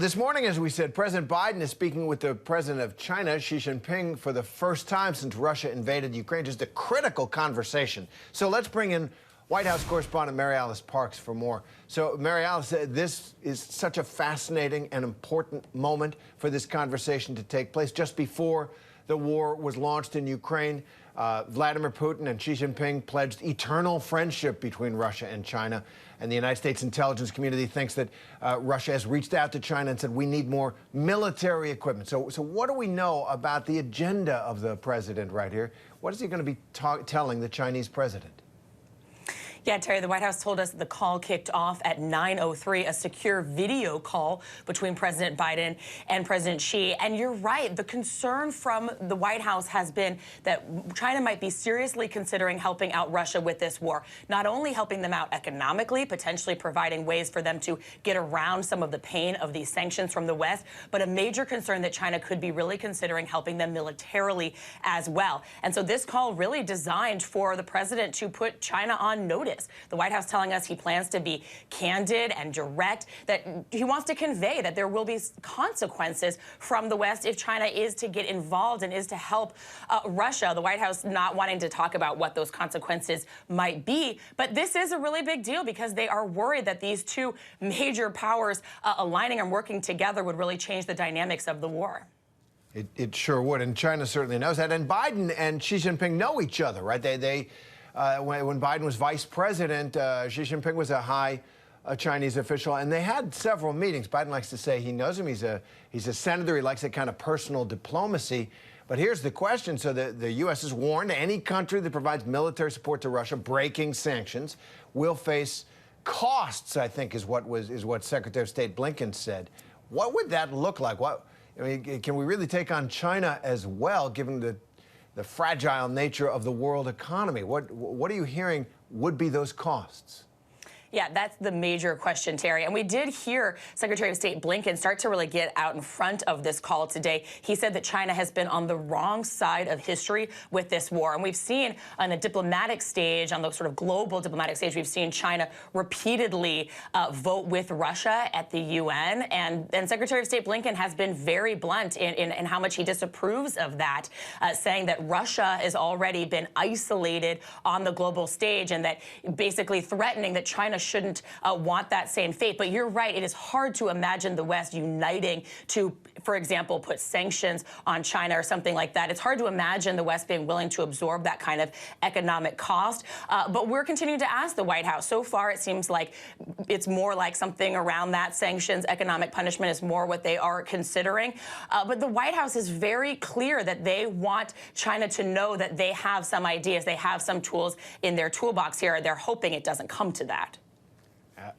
This morning, as we said, President Biden is speaking with the president of China, Xi Jinping, for the first time since Russia invaded Ukraine. Just a critical conversation. So let's bring in White House correspondent MaryAlice Parks for more. So, MaryAlice, this is such a fascinating and important moment for this conversation to take place. Just before the war was launched in Ukraine, Vladimir Putin and Xi Jinping pledged eternal friendship between Russia and China. And the United States intelligence community thinks that Russia has reached out to China and said, we need more military equipment. So what do we know about the agenda of the president right here? What is he going to be telling the Chinese president? Yeah, Terry, the White House told us that the call kicked off at 9:03, a secure video call between President Biden and President Xi. And you're right, the concern from the White House has been that China might be seriously considering helping out Russia with this war, not only helping them out economically, potentially providing ways for them to get around some of the pain of these sanctions from the West, but a major concern that China could be really considering helping them militarily as well. And so this call really designed for the president to put China on notice. The White House telling us he plans to be candid and direct, that he wants to convey that there will be consequences from the West if China is to get involved and is to help Russia. The White House not wanting to talk about what those consequences might be. But this is a really big deal because they are worried that these two major powers aligning and working together would really change the dynamics of the war. It sure would, and China certainly knows that. And Biden and Xi Jinping know each other, right? When Biden was vice president, Xi Jinping was a high Chinese official, and they had several meetings. Biden likes to say he knows him. He's a senator. He likes that kind of personal diplomacy. But here's the question. So the U.S. has warned any country that provides military support to Russia, breaking sanctions, will face costs, I think is what Secretary of State Blinken said. What would that look like? Can we really take on China as well, given the fragile nature of the world economy? What are you hearing would be those costs? Yeah, that's the major question, Terry. And we did hear Secretary of State Blinken start to really get out in front of this call today. He said that China has been on the wrong side of history with this war. And we've seen on the diplomatic stage, on the sort of global diplomatic stage, we've seen China repeatedly vote with Russia at the UN. And Secretary of State Blinken has been very blunt in how much he disapproves of that, saying that Russia has already been isolated on the global stage and that basically threatening that China shouldn't want that same fate. But you're right, it is hard to imagine the West uniting to, for example, put sanctions on China or something like that. It's hard to imagine the West being willing to absorb that kind of economic cost. But we're continuing to ask the White House. So far, it seems like it's more like something around that. Sanctions, economic punishment is more what they are considering. But the White House is very clear that they want China to know that they have some ideas, they have some tools in their toolbox here. They're hoping it doesn't come to that.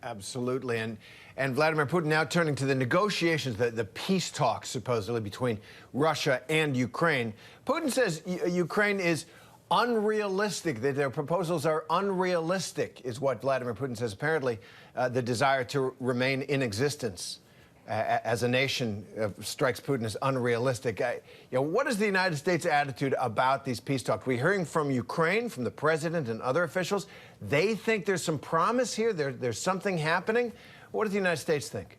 Absolutely. And Vladimir Putin now turning to the negotiations, the peace talks supposedly between Russia and Ukraine. Putin says Ukraine is unrealistic, that their proposals are unrealistic, is what Vladimir Putin says. Apparently, the desire to remain in existence as a nation strikes Putin as unrealistic. What is the United States' attitude about these peace talks? We're hearing from Ukraine, from the president and other officials. They think there's some promise here. There's something happening. What does the United States think?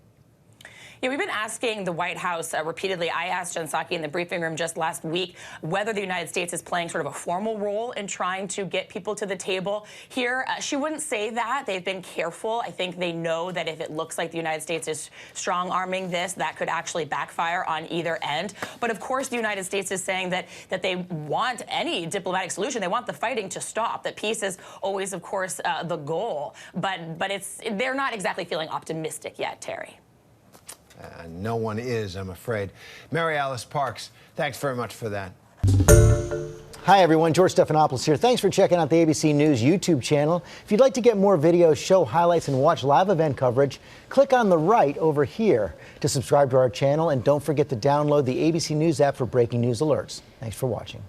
Yeah, we've been asking the White House repeatedly. I asked Jen Psaki in the briefing room just last week whether the United States is playing sort of a formal role in trying to get people to the table here. She wouldn't say that. They've been careful. I think they know that if it looks like the United States is strong-arming this, that could actually backfire on either end. But of course, the United States is saying that they want any diplomatic solution. They want the fighting to stop. That peace is always, of course, the goal. But they're not exactly feeling optimistic yet, Terry. No one is, I'm afraid. MaryAlice Parks, thanks very much for that. Hi, everyone. George Stephanopoulos here. Thanks for checking out the ABC News YouTube channel. If you'd like to get more videos, show highlights, and watch live event coverage, click on the right over here to subscribe to our channel. And don't forget to download the ABC News app for breaking news alerts. Thanks for watching.